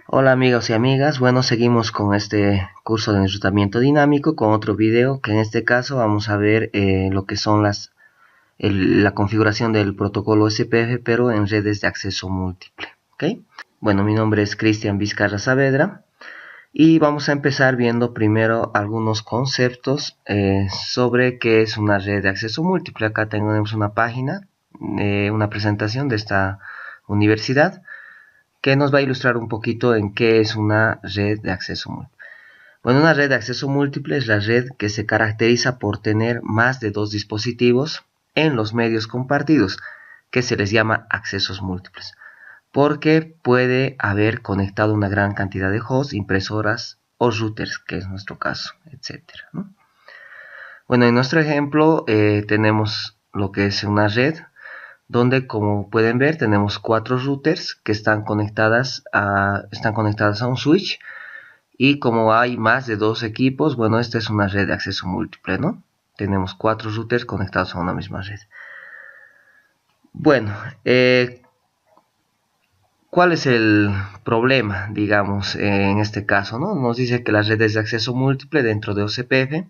Hola amigos y amigas, bueno, seguimos con este curso de enrutamiento dinámico con otro video que en este caso vamos a ver lo que son la configuración del protocolo SPF pero en redes de acceso múltiple. ¿Okay? Bueno, mi nombre es Cristian Vizcarra Saavedra y vamos a empezar viendo primero algunos conceptos sobre qué es una red de acceso múltiple. Acá tenemos una página, una presentación de esta universidad que nos va a ilustrar un poquito en qué es una red de acceso múltiple. Bueno, una red de acceso múltiple es la red que se caracteriza por tener más de dos dispositivos en los medios compartidos, que se les llama accesos múltiples, porque puede haber conectado una gran cantidad de hosts, impresoras o routers, que es nuestro caso, etc. ¿no? Bueno, en nuestro ejemplo tenemos lo que es una red donde, como pueden ver, tenemos 4 routers que están conectadas a un switch, y como hay más de 2 equipos, bueno, esta es una red de acceso múltiple, ¿no? Tenemos 4 routers conectados a una misma red. Bueno, ¿cuál es el problema, digamos, en este caso, ¿no? Nos dice que las redes de acceso múltiple dentro de OCPF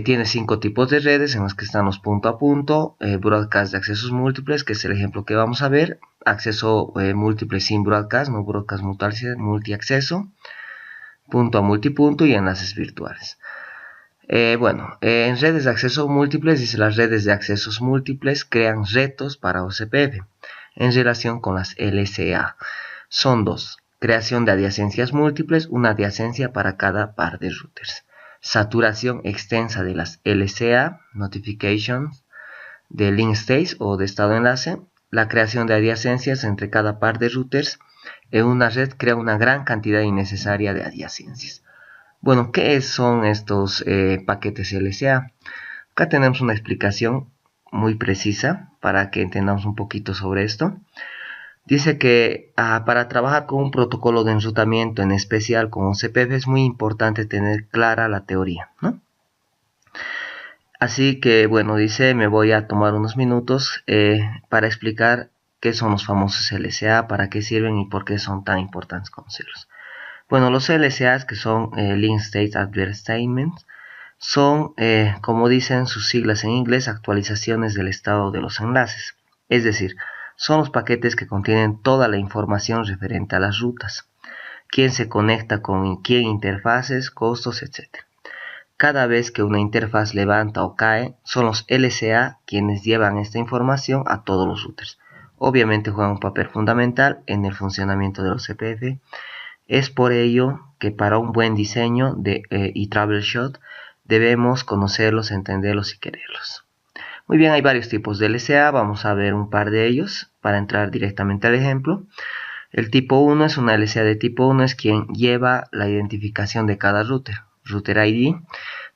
tiene 5 tipos de redes en las que están los punto a punto, broadcast de accesos múltiples, que es el ejemplo que vamos a ver, acceso múltiple sin broadcast, no broadcast multiacceso, punto a multipunto y enlaces virtuales. En redes de acceso múltiples, dice, las redes de accesos múltiples crean retos para OCPF en relación con las LSA. Son dos: creación de adyacencias múltiples, una adyacencia para cada par de routers; saturación extensa de las LSA, notifications de link states o de estado enlace. La creación de adyacencias entre cada par de routers en una red crea una gran cantidad innecesaria de adyacencias. Bueno, ¿qué son estos paquetes LSA? Acá tenemos una explicación muy precisa para que entendamos un poquito sobre esto. Dice que para trabajar con un protocolo de enrutamiento, en especial con OCPF, es muy importante tener clara la teoría, ¿no? Así que, bueno, dice, me voy a tomar unos minutos para explicar qué son los famosos LSA, para qué sirven y por qué son tan importantes conocerlos. Bueno, los LSAs, que son Link State Advertisements, son, como dicen sus siglas en inglés, actualizaciones del estado de los enlaces. Es decir, son los paquetes que contienen toda la información referente a las rutas, quién se conecta con quién, interfaces, costos, etc. Cada vez que una interfaz levanta o cae, son los LSA quienes llevan esta información a todos los routers. Obviamente juegan un papel fundamental en el funcionamiento de los CPF. Es por ello que para un buen diseño y troubleshoot debemos conocerlos, entenderlos y quererlos. Muy bien, hay varios tipos de LSA, vamos a ver un par de ellos para entrar directamente al ejemplo. El tipo 1 es una LSA de tipo 1, es quien lleva la identificación de cada router, router ID,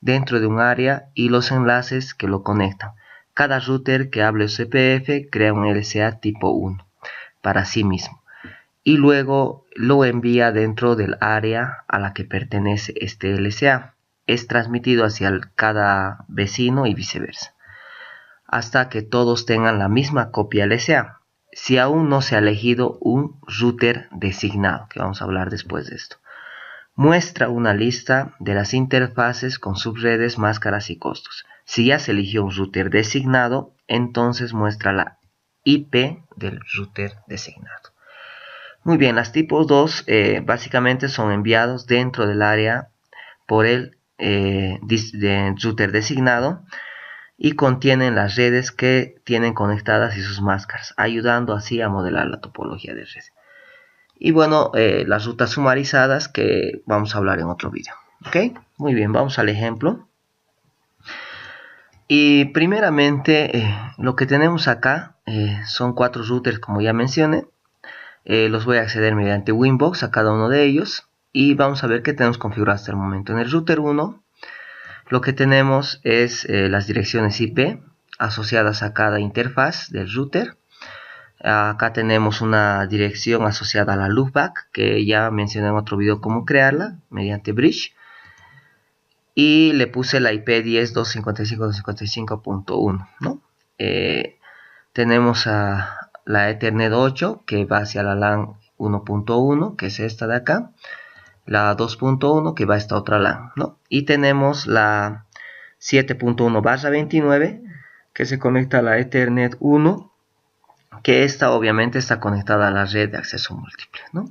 dentro de un área y los enlaces que lo conectan. Cada router que hable OCPF crea un LSA tipo 1 para sí mismo y luego lo envía dentro del área a la que pertenece este LSA. Es transmitido hacia cada vecino y viceversa, hasta que todos tengan la misma copia LSA, si aún no se ha elegido un router designado, que vamos a hablar después de esto. Muestra una lista de las interfaces con subredes, máscaras y costos. Si ya se eligió un router designado, entonces muestra la IP del router designado. Muy bien, las tipos 2 básicamente son enviados dentro del área por el router designado y contienen las redes que tienen conectadas y sus máscaras, ayudando así a modelar la topología de red. Y bueno, las rutas sumarizadas que vamos a hablar en otro video. ¿Ok? Muy bien, vamos al ejemplo. Y primeramente lo que tenemos acá son 4 routers, como ya mencioné. Los voy a acceder mediante Winbox a cada uno de ellos y vamos a ver qué tenemos configurado hasta el momento. En el router 1 lo que tenemos es las direcciones IP asociadas a cada interfaz del router. Acá tenemos una dirección asociada a la loopback, que ya mencioné en otro video cómo crearla mediante bridge. Y le puse la IP 10.255.255.1, ¿no? Tenemos a la Ethernet 8 que va hacia la LAN 1.1, que es esta de acá, la 2.1 que va a esta otra LAN, ¿no? Y tenemos la 7.1/29 que se conecta a la Ethernet 1, que esta obviamente está conectada a la red de acceso múltiple, ¿no?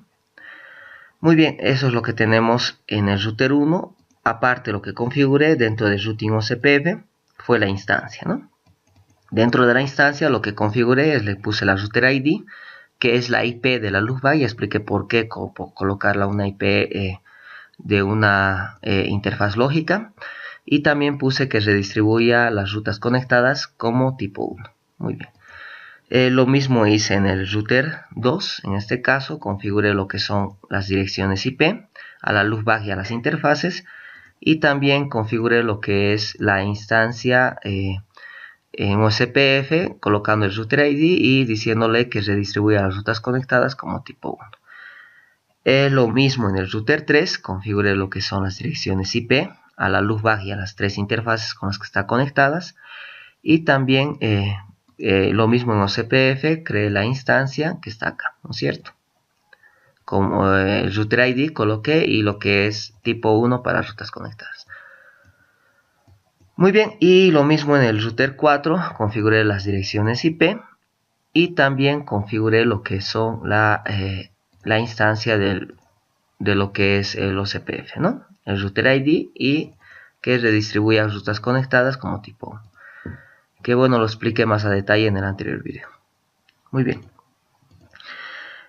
Muy bien, eso es lo que tenemos en el router 1. Aparte, lo que configuré dentro del routing OCPF fue la instancia, ¿no? Dentro de la instancia lo que configuré es le puse la router ID, que es la IP de la LUFBA, y expliqué por qué colocarla una IP de una interfaz lógica. Y también puse que redistribuya las rutas conectadas como tipo 1. Muy bien. Lo mismo hice en el router 2. En este caso configuré lo que son las direcciones IP a la LUFBA y a las interfaces. Y también configuré lo que es la instancia en OCPF, colocando el router ID y diciéndole que redistribuya las rutas conectadas como tipo 1. Lo mismo en el router 3, configuré lo que son las direcciones IP a la LUFBA y a las 3 interfaces con las que están conectadas. Y también lo mismo en OCPF, creé la instancia que está acá, ¿no es cierto? Como el router ID coloqué y lo que es tipo 1 para rutas conectadas. Muy bien, y lo mismo en el router 4, configuré las direcciones IP y también configuré lo que son la instancia de lo que es el OCPF, ¿no? El router ID y que redistribuye las rutas conectadas como tipo 1. Que bueno, lo expliqué más a detalle en el anterior video. Muy bien.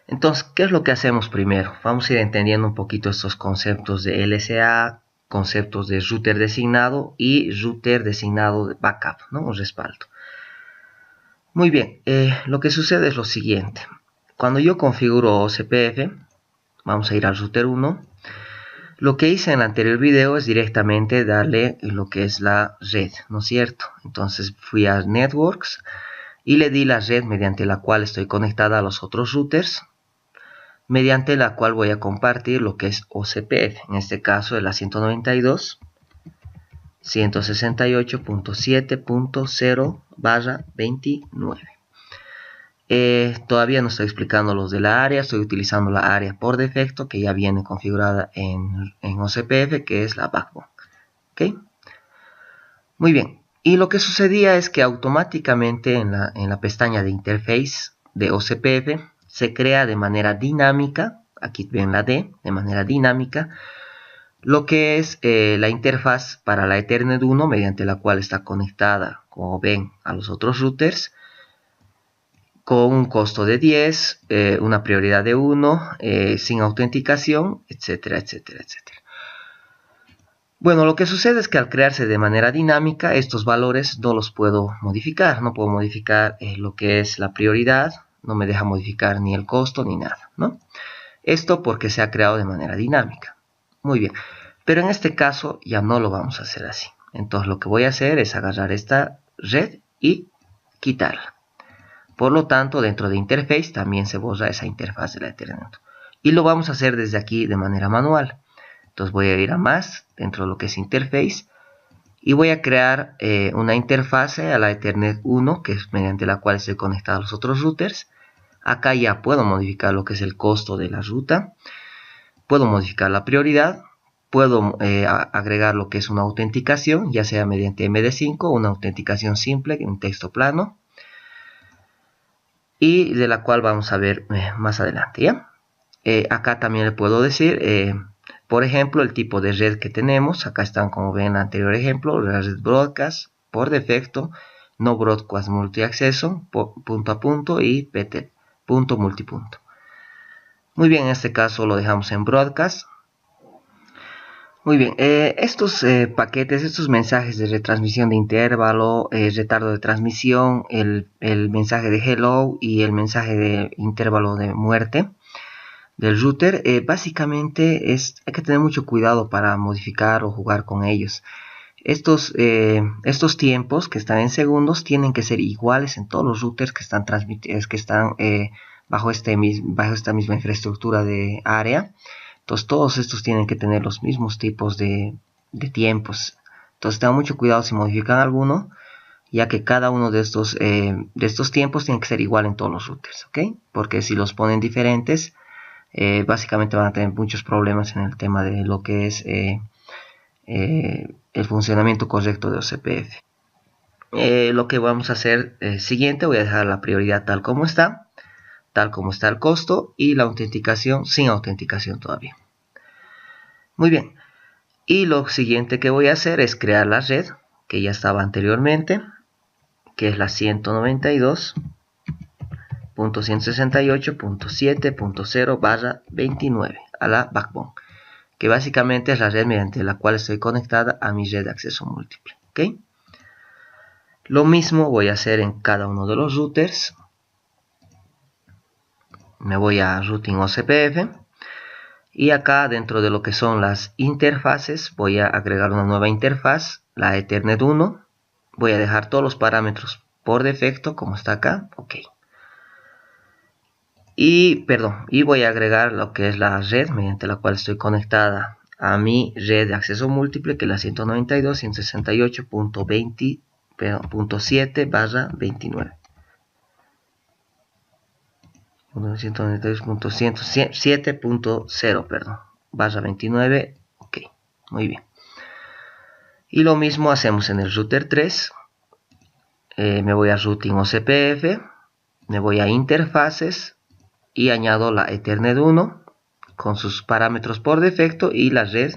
Entonces, ¿qué es lo que hacemos primero? Vamos a ir entendiendo un poquito estos conceptos de LSA, conceptos de router designado y router designado de backup, ¿no? Un respaldo. Muy bien, lo que sucede es lo siguiente. Cuando yo configuro OCPF, vamos a ir al router 1. Lo que hice en el anterior video es directamente darle lo que es la red, ¿no es cierto? Entonces fui a Networks y le di la red mediante la cual estoy conectada a los otros routers, mediante la cual voy a compartir lo que es OCPF. En este caso es la 192.168.7.0/29. Todavía no estoy explicando los de la área, estoy utilizando la área por defecto que ya viene configurada en OCPF, que es la backbone. ¿Okay? Muy bien, y lo que sucedía es que automáticamente en la pestaña de interface de OCPF se crea de manera dinámica, aquí ven la D, de manera dinámica, lo que es la interfaz para la Ethernet 1, mediante la cual está conectada, como ven, a los otros routers, con un costo de 10, una prioridad de 1, sin autenticación, etcétera, etcétera, etcétera. Bueno, lo que sucede es que al crearse de manera dinámica, estos valores no los puedo modificar. No puedo modificar lo que es la prioridad, no me deja modificar ni el costo ni nada, ¿no? Esto porque se ha creado de manera dinámica. Muy bien, pero en este caso ya no lo vamos a hacer así. Entonces lo que voy a hacer es agarrar esta red y quitarla. Por lo tanto, dentro de Interface también se borra esa interfaz de la Ethernet. Y lo vamos a hacer desde aquí de manera manual. Entonces voy a ir a más, dentro de lo que es Interface. Y voy a crear una interfase a la Ethernet 1, que es mediante la cual estoy conectado a los otros routers. Acá ya puedo modificar lo que es el costo de la ruta. Puedo modificar la prioridad. Puedo agregar lo que es una autenticación, ya sea mediante MD5 o una autenticación simple en texto plano. Y de la cual vamos a ver más adelante, ¿ya? Acá también le puedo decir, por ejemplo, el tipo de red que tenemos. Acá están, como ven en el anterior ejemplo, la red broadcast por defecto, no broadcast multiacceso, punto a punto y PT, punto multipunto. Muy bien, en este caso lo dejamos en broadcast. Muy bien, estos paquetes, estos mensajes de retransmisión de intervalo, retardo de transmisión, el mensaje de hello y el mensaje de intervalo de muerte del router, básicamente hay que tener mucho cuidado para modificar o jugar con ellos. Estos tiempos que están en segundos tienen que ser iguales en todos los routers que están bajo esta misma infraestructura de área. Entonces todos estos tienen que tener los mismos tipos de tiempos. Entonces tengan mucho cuidado si modifican alguno, ya que cada uno de estos tiempos tiene que ser igual en todos los routers, ¿ok? Porque si los ponen diferentes, básicamente van a tener muchos problemas en el tema de lo que es el funcionamiento correcto de OCPF. Lo que vamos a hacer siguiente, voy a dejar la prioridad tal como está el costo, y la autenticación sin autenticación todavía. Muy bien, y lo siguiente que voy a hacer es crear la red que ya estaba anteriormente, que es la 192.168.7.0/29 a la backbone, que básicamente es la red mediante la cual estoy conectada a mi red de acceso múltiple. ¿Okay? Lo mismo voy a hacer en cada uno de los routers. Me voy a routing OCPF y acá dentro de lo que son las interfaces voy a agregar una nueva interfaz, la Ethernet 1. Voy a dejar todos los parámetros por defecto como está acá. Ok. Y voy a agregar lo que es la red mediante la cual estoy conectada a mi red de acceso múltiple, que es la 192.168.7/29. 192.107.0, /29. Ok, muy bien. Y lo mismo hacemos en el router 3. Me voy a routing OCPF, me voy a interfaces y añado la Ethernet 1 con sus parámetros por defecto y la red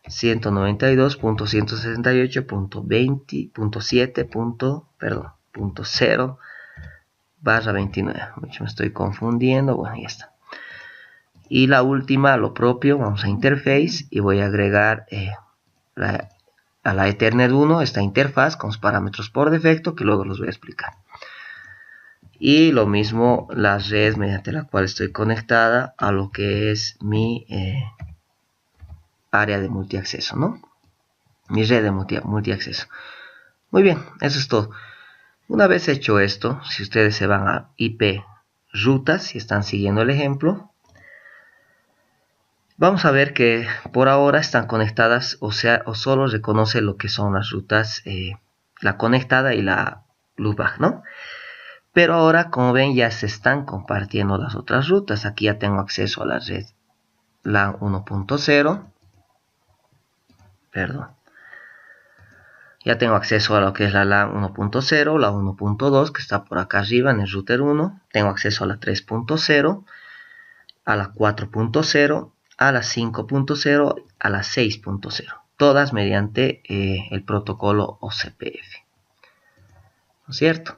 192.168.7.0/29. Mucho me estoy confundiendo, bueno, ya está. Y la última, lo propio, vamos a interface y voy a agregar a la Ethernet 1 esta interfaz con sus parámetros por defecto, que luego los voy a explicar. Y lo mismo la red mediante la cual estoy conectada a lo que es mi área de multiacceso, ¿no? Mi red de multiacceso. Muy bien, eso es todo. Una vez hecho esto, si ustedes se van a IP rutas, si están siguiendo el ejemplo, vamos a ver que por ahora están conectadas, o solo reconoce lo que son las rutas, la conectada y la loopback, ¿no? Pero ahora, como ven, ya se están compartiendo las otras rutas. Aquí ya tengo acceso a la red LAN 1.0. Ya tengo acceso a lo que es la LAN 1.0, la 1.2, que está por acá arriba en el router 1. Tengo acceso a la 3.0, a la 4.0, a la 5.0, a la 6.0. Todas mediante el protocolo OCPF. ¿No es cierto?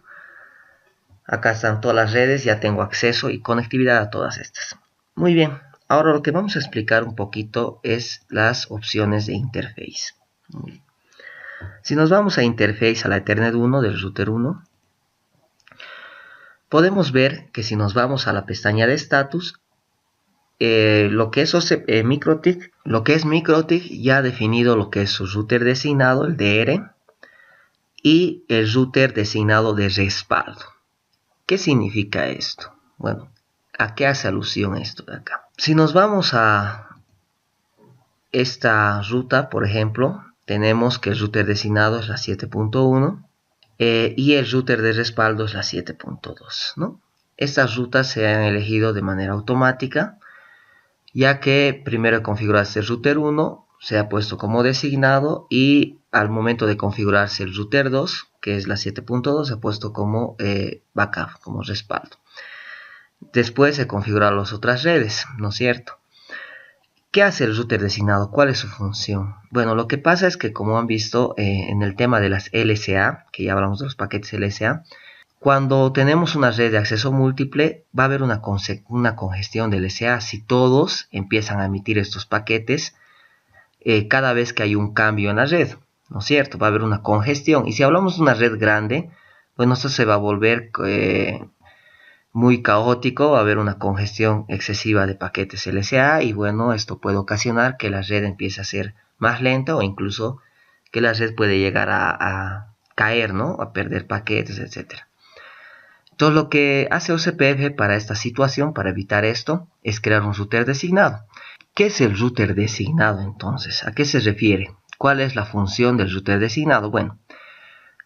Acá están todas las redes, ya tengo acceso y conectividad a todas estas. Muy bien, ahora lo que vamos a explicar un poquito es las opciones de interface. Si nos vamos a interface a la Ethernet 1 del router 1, podemos ver que si nos vamos a la pestaña de status, lo que es MikroTik, ya ha definido lo que es su router designado, el DR, y el router designado de respaldo. ¿Qué significa esto? Bueno, ¿a qué hace alusión esto de acá? Si nos vamos a esta ruta, por ejemplo, tenemos que el router designado es la 7.1 y el router de respaldo es la 7.2, ¿no? Estas rutas se han elegido de manera automática, ya que primero de configurarse el router 1 se ha puesto como designado y al momento de configurarse el router 2, que es la 7.2, se ha puesto como backup, como respaldo. Después se configuran las otras redes, ¿no es cierto? ¿Qué hace el router designado? ¿Cuál es su función? Bueno, lo que pasa es que, como han visto en el tema de las LSA, que ya hablamos de los paquetes LSA, cuando tenemos una red de acceso múltiple va a haber una congestión de LSA si todos empiezan a emitir estos paquetes cada vez que hay un cambio en la red, ¿no es cierto? Va a haber una congestión, y si hablamos de una red grande, bueno, esto se va a volver muy caótico, va a haber una congestión excesiva de paquetes LSA, y bueno, esto puede ocasionar que la red empiece a ser más lenta, o incluso que la red puede llegar a caer, ¿no? A perder paquetes, etc. Entonces, lo que hace OCPF para esta situación, para evitar esto, es crear un router designado. ¿Qué es el router designado entonces? ¿A qué se refiere? ¿Cuál es la función del router designado? Bueno,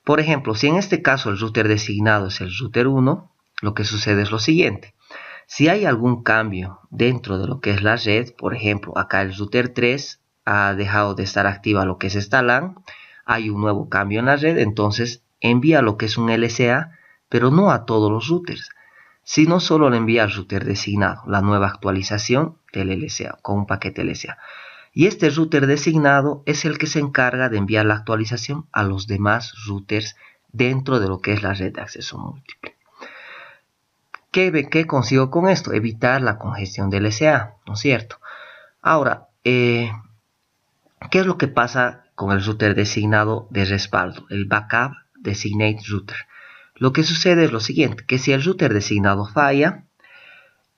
por ejemplo, si en este caso el router designado es el router 1, lo que sucede es lo siguiente. Si hay algún cambio dentro de lo que es la red, por ejemplo, acá el router 3 ha dejado de estar activa lo que es esta LAN, hay un nuevo cambio en la red, entonces envía lo que es un LSA, pero no a todos los routers, sino solo le envía al router designado, la nueva actualización del LSA, con un paquete LSA. Y este router designado es el que se encarga de enviar la actualización a los demás routers dentro de lo que es la red de acceso múltiple. ¿Qué consigo con esto? Evitar la congestión del LSA, ¿no es cierto? Ahora, ¿qué es lo que pasa con el router designado de respaldo? El Backup Designate Router. Lo que sucede es lo siguiente, que si el router designado falla,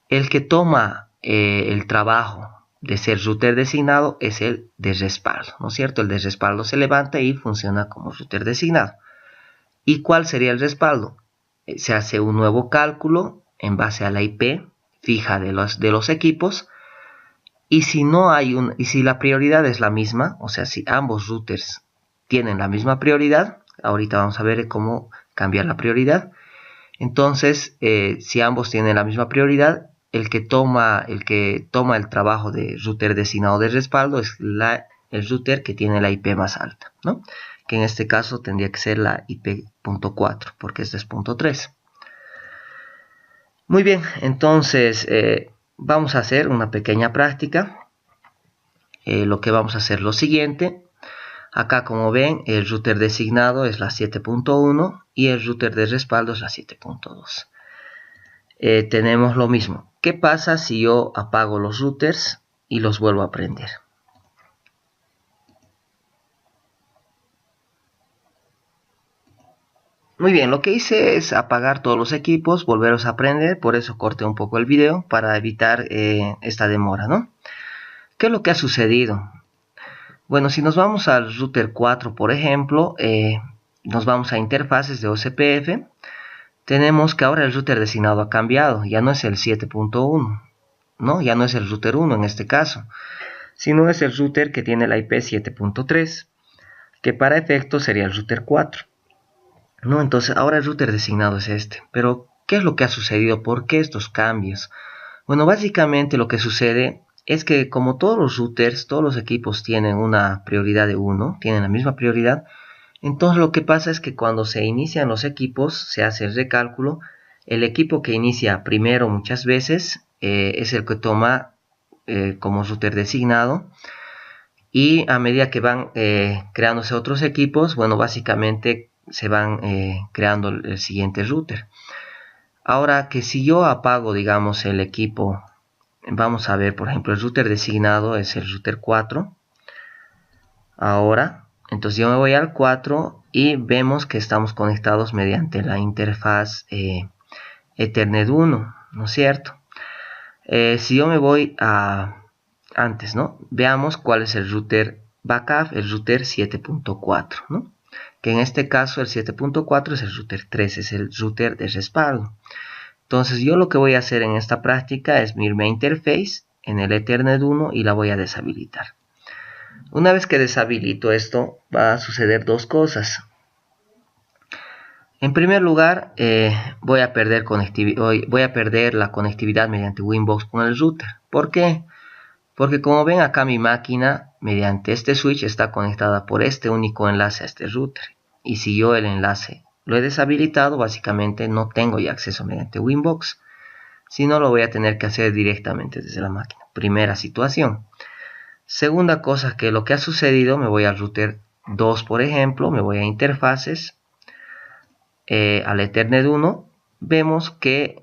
el que toma el trabajo de ser router designado es el de respaldo, ¿no es cierto? El de respaldo se levanta y funciona como router designado. ¿Y cuál sería el respaldo? Se hace un nuevo cálculo en base a la IP fija de los equipos, y si la prioridad es la misma, o sea, si ambos routers tienen la misma prioridad, ahorita vamos a ver cómo cambiar la prioridad. Entonces, si ambos tienen la misma prioridad, el que toma el trabajo de router designado de respaldo es el router que tiene la IP más alta, ¿no? Que en este caso tendría que ser la IP.4, porque este es .3. Muy bien, entonces vamos a hacer una pequeña práctica. Lo que vamos a hacer es lo siguiente. Acá, como ven, el router designado es la 7.1 y el router de respaldo es la 7.2. Tenemos lo mismo. ¿Qué pasa si yo apago los routers y los vuelvo a prender? Muy bien, lo que hice es apagar todos los equipos, volverlos a prender, por eso corté un poco el video para evitar esta demora, ¿no? ¿Qué es lo que ha sucedido? Bueno, si nos vamos al router 4, por ejemplo, nos vamos a interfaces de OCPF, tenemos que ahora el router designado ha cambiado, ya no es el 7.1, ¿no? Ya no es el router 1 en este caso, sino es el router que tiene la IP 7.3, que para efecto sería el router 4. ¿No? Entonces ahora el router designado es este. Pero ¿qué es lo que ha sucedido? ¿Por qué estos cambios? Bueno, básicamente lo que sucede es que como todos los routers, todos los equipos tienen una prioridad de 1, tienen la misma prioridad, entonces lo que pasa es que cuando se inician los equipos, se hace el recálculo, el equipo que inicia primero muchas veces es el que toma como router designado, y a medida que van creándose otros equipos, bueno, básicamente se van creando el siguiente router. Ahora que si yo apago, digamos, el equipo, vamos a ver, por ejemplo, el router designado es el router 4. Ahora, entonces yo me voy al 4 y vemos que estamos conectados mediante la interfaz Ethernet 1, ¿no es cierto? Si yo me voy a antes, ¿no? Veamos cuál es el router backup, el router 7.4, ¿no? Que en este caso el 7.4 es el router 3, es el router de respaldo. Entonces yo lo que voy a hacer en esta práctica es irme a interface en el Ethernet 1 y la voy a deshabilitar. Una vez que deshabilito esto, va a suceder dos cosas. En primer lugar, voy a perder la conectividad mediante Winbox con el router. ¿Por qué? Porque como ven acá mi máquina, mediante este switch está conectada por este único enlace a este router. Y si yo el enlace lo he deshabilitado, básicamente no tengo ya acceso mediante Winbox, sino lo voy a tener que hacer directamente desde la máquina. Primera situación. Segunda cosa, que lo que ha sucedido, me voy al router 2, por ejemplo, me voy a interfaces, al Ethernet 1, vemos que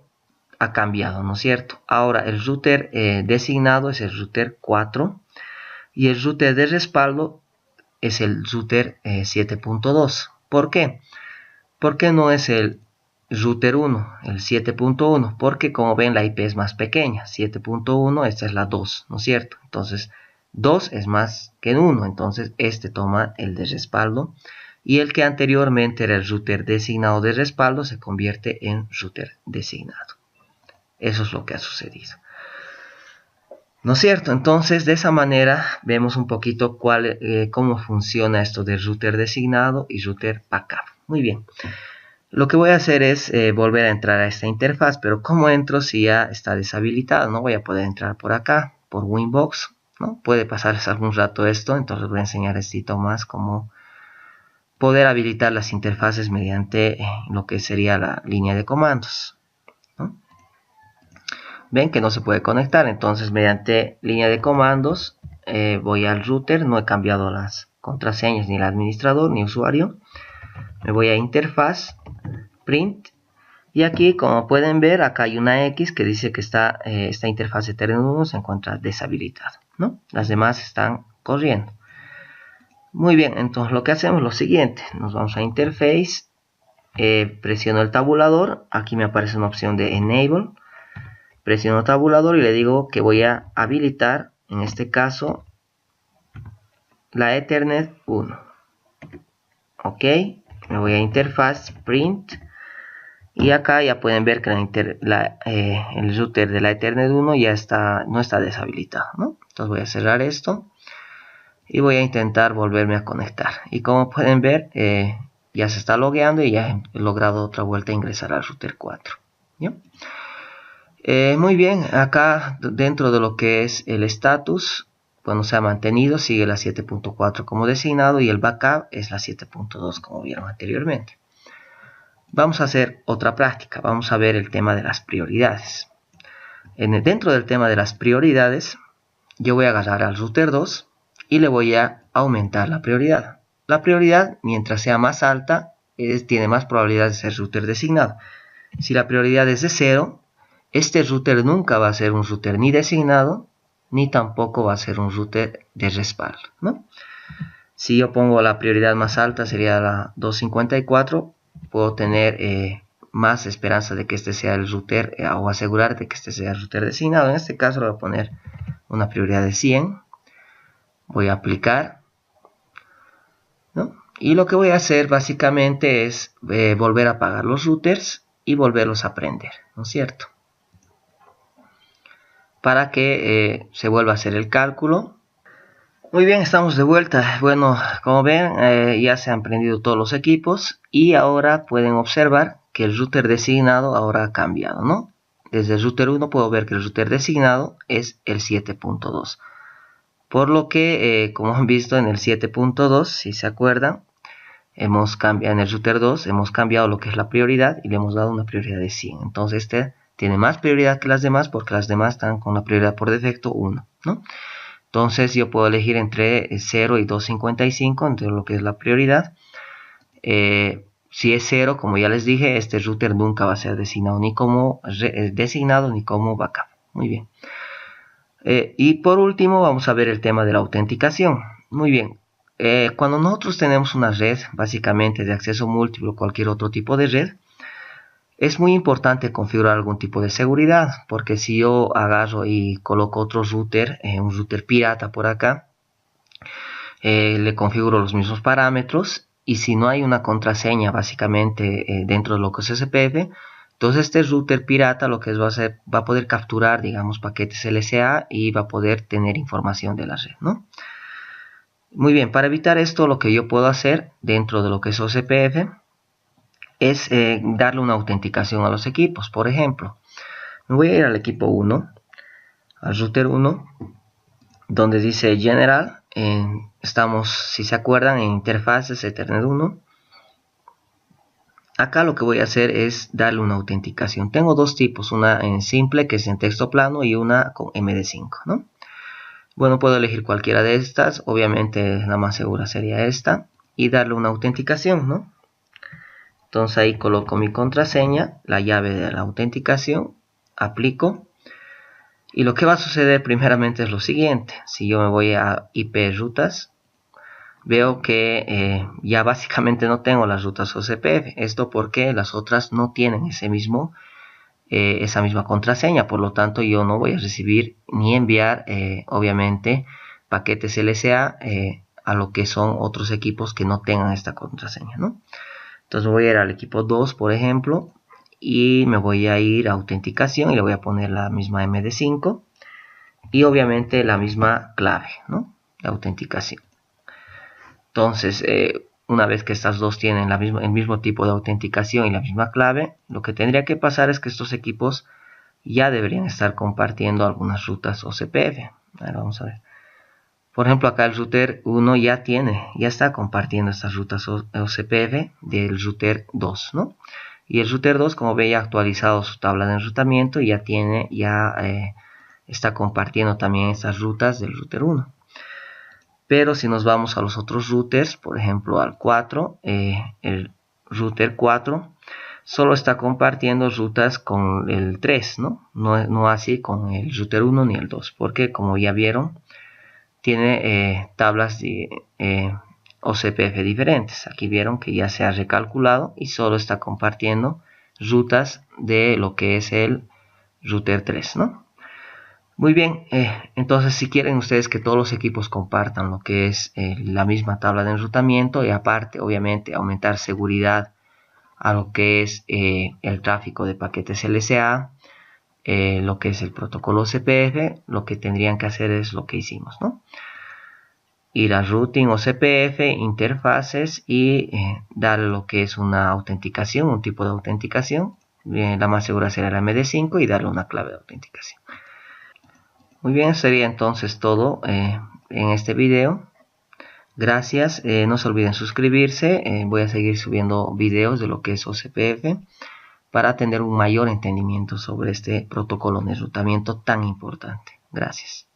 ha cambiado, ¿no es cierto? Ahora el router designado es el router 4 y el router de respaldo es el router 7.2. ¿Por qué? ¿Por qué no es el router 1, el 7.1? Porque como ven la IP es más pequeña, 7.1, esta es la 2, ¿no es cierto? Entonces 2 es más que 1, entonces este toma el de respaldo y el que anteriormente era el router designado de respaldo se convierte en router designado. Eso es lo que ha sucedido, ¿no es cierto? Entonces de esa manera vemos un poquito cómo funciona esto del router designado y router backup. Muy bien. Lo que voy a hacer es volver a entrar a esta interfaz, pero ¿cómo entro si ya está deshabilitado? No voy a poder entrar por acá, por Winbox, ¿no? Puede pasarles algún rato esto, entonces voy a enseñar esto más cómo poder habilitar las interfaces mediante lo que sería la línea de comandos, ¿no? Ven que no se puede conectar, entonces mediante línea de comandos voy al router, no he cambiado las contraseñas ni el administrador ni usuario, me voy a interfaz, print, y aquí como pueden ver acá hay una X que dice que esta interfaz Ethernet 1 se encuentra deshabilitada, ¿no? Las demás están corriendo. Muy bien, entonces lo que hacemos es lo siguiente, nos vamos a interface, presiono el tabulador, aquí me aparece una opción de enable, presiono tabulador y le digo que voy a habilitar, en este caso, la Ethernet 1. Ok, me voy a interfaz, print, y acá ya pueden ver que el router de la Ethernet 1 ya no está deshabilitado, ¿no? Entonces voy a cerrar esto y voy a intentar volverme a conectar. Y como pueden ver, ya se está logueando y ya he logrado otra vuelta a ingresar al router 4. ¿Ya? Muy bien, acá dentro de lo que es el status, bueno, se ha mantenido, sigue la 7.4 como designado y el backup es la 7.2 como vieron anteriormente. Vamos a hacer otra práctica, vamos a ver el tema de las prioridades. Dentro del tema de las prioridades, yo voy a agarrar al router 2 y le voy a aumentar la prioridad. La prioridad, mientras sea más alta, tiene más probabilidad de ser router designado. Si la prioridad es de 0, este router nunca va a ser un router ni designado, ni tampoco va a ser un router de respaldo, ¿no? Si yo pongo la prioridad más alta, sería la 254, puedo tener más esperanza de que este sea el router o asegurar de que este sea el router designado. En este caso le voy a poner una prioridad de 100, voy a aplicar, ¿no? Y lo que voy a hacer básicamente es volver a apagar los routers y volverlos a prender, ¿no es cierto? Para que se vuelva a hacer el cálculo. Muy bien, estamos de vuelta. Bueno, como ven, ya se han prendido todos los equipos y ahora pueden observar que el router designado ahora ha cambiado, ¿no? Desde el router 1 puedo ver que el router designado es el 7.2. Por lo que, como han visto en el 7.2, si se acuerdan, hemos cambiado en el router 2, hemos cambiado lo que es la prioridad y le hemos dado una prioridad de 100. Entonces este tiene más prioridad que las demás porque las demás están con la prioridad por defecto 1, ¿no? Entonces yo puedo elegir entre 0 y 255 entre lo que es la prioridad. Si es 0, como ya les dije, este router nunca va a ser designado ni como backup. Muy bien. Y por último vamos a ver el tema de la autenticación. Muy bien. Cuando nosotros tenemos una red básicamente de acceso múltiple o cualquier otro tipo de red, es muy importante configurar algún tipo de seguridad, porque si yo agarro y coloco otro router, un router pirata por acá, le configuro los mismos parámetros y si no hay una contraseña básicamente dentro de lo que es SPF, entonces este router pirata lo que va a hacer, va a poder capturar, digamos, paquetes LSA y va a poder tener información de la red, ¿no? Muy bien, para evitar esto lo que yo puedo hacer dentro de lo que es OCPF es darle una autenticación a los equipos. Por ejemplo, me voy a ir al equipo 1, al router 1, donde dice General, estamos, si se acuerdan, en interfaces Ethernet 1. Acá lo que voy a hacer es darle una autenticación. Tengo dos tipos, una en simple que es en texto plano y una con MD5, ¿no? Bueno, puedo elegir cualquiera de estas, obviamente la más segura sería esta, y darle una autenticación, ¿no? Entonces ahí coloco mi contraseña, la llave de la autenticación, aplico, y lo que va a suceder primeramente es lo siguiente. Si yo me voy a IP rutas, veo que ya básicamente no tengo las rutas OCPF, esto porque las otras no tienen esa misma contraseña, por lo tanto yo no voy a recibir ni enviar obviamente paquetes LSA a lo que son otros equipos que no tengan esta contraseña, ¿no? Entonces voy a ir al equipo 2 por ejemplo y me voy a ir a autenticación y le voy a poner la misma MD5 y obviamente la misma clave, ¿no? De autenticación. Entonces una vez que estas dos tienen el mismo tipo de autenticación y la misma clave, lo que tendría que pasar es que estos equipos ya deberían estar compartiendo algunas rutas OCPF. Ahora vamos a ver. Por ejemplo, acá el router 1 ya está compartiendo estas rutas OCPF del router 2, ¿no? Y el router 2, como ve, ya ha actualizado su tabla de enrutamiento y está compartiendo también estas rutas del router 1. Pero si nos vamos a los otros routers, por ejemplo al 4, el router 4 solo está compartiendo rutas con el 3, ¿no? No así con el router 1 ni el 2, porque como ya vieron, tiene tablas de OCPF diferentes. Aquí vieron que ya se ha recalculado y solo está compartiendo rutas de lo que es el router 3, ¿no? Muy bien, entonces si quieren ustedes que todos los equipos compartan lo que es la misma tabla de enrutamiento y aparte obviamente aumentar seguridad a lo que es el tráfico de paquetes LSA, lo que es el protocolo OCPF, lo que tendrían que hacer es lo que hicimos, ¿no? Ir a routing OCPF, interfaces y darle lo que es una autenticación, un tipo de autenticación. La más segura será la MD5 y darle una clave de autenticación. Muy bien, sería entonces todo en este video. Gracias, no se olviden suscribirse. Voy a seguir subiendo videos de lo que es OCPF para tener un mayor entendimiento sobre este protocolo de enrutamiento tan importante. Gracias.